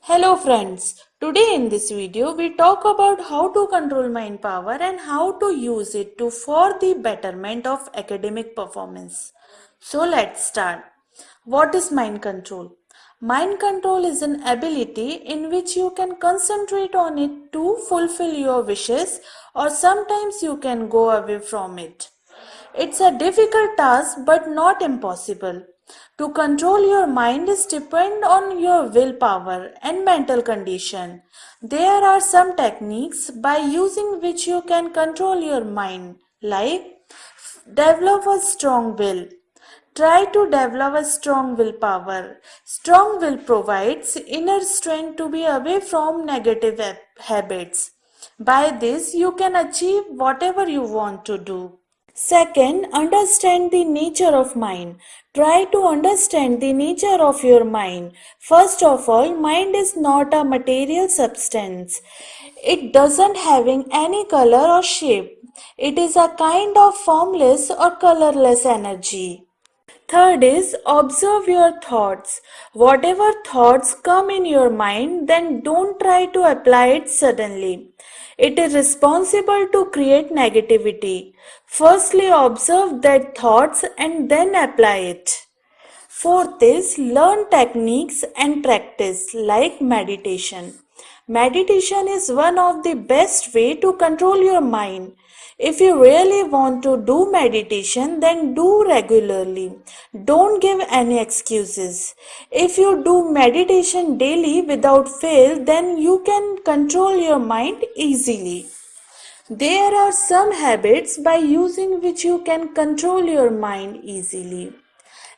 Hello friends, today in this video we talk about how to control mind power and how to use it for the betterment of academic performance. So let's start. What is mind control? Mind control is an ability in which you can concentrate on it to fulfill your wishes, or sometimes you can go away from it. It's a difficult task but not impossible. To control your mind is depend on your willpower and mental condition. There are some techniques by using which you can control your mind, like develop a strong will. Try to develop a strong willpower. Strong will provides inner strength to be away from negative habits. By this, you can achieve whatever you want to do. Second, understand the nature of mind. Try to understand the nature of your mind. First of all, mind is not a material substance. It doesn't having any color or shape. It is a kind of formless or colorless energy. Third is observe your thoughts. Whatever thoughts come in your mind, then don't try to apply it suddenly. It is responsible to create negativity. Firstly, observe that thoughts and then apply it. Fourth is learn techniques and practice like meditation. Meditation is one of the best way to control your mind. If you really want to do meditation, then do regularly. Don't give any excuses. If you do meditation daily without fail, then you can control your mind easily. There are some habits by using which you can control your mind easily.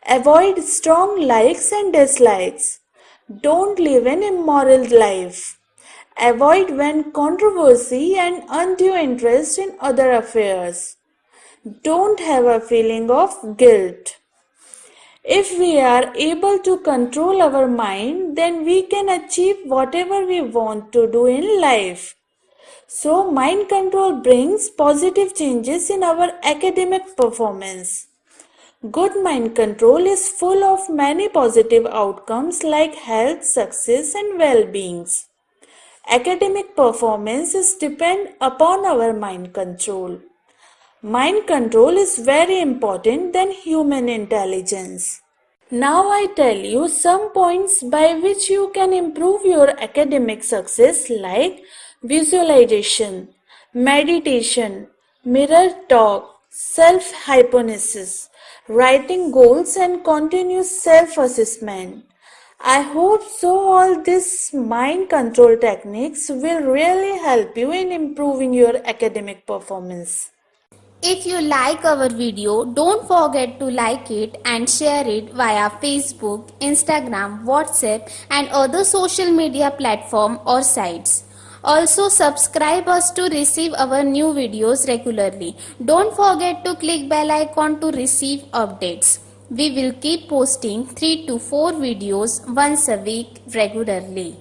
Avoid strong likes and dislikes. Don't live an immoral life. Avoid when controversy and undue interest in other affairs. Don't have a feeling of guilt. If we are able to control our mind, then we can achieve whatever we want to do in life. So, mind control brings positive changes in our academic performance. Good mind control is full of many positive outcomes like health, success, and well-beings. Academic performance is depend upon our mind control. Mind control is very important than human intelligence. Now I tell you some points by which you can improve your academic success like visualization, meditation, mirror talk, self-hypnosis, writing goals and continuous self-assessment. I hope so all these mind control techniques will really help you in improving your academic performance. If you like our video, don't forget to like it and share it via Facebook, Instagram, WhatsApp and other social media platform or sites. Also subscribe us to receive our new videos regularly. Don't forget to click bell icon to receive updates. We will keep posting 3 to 4 videos once a week regularly.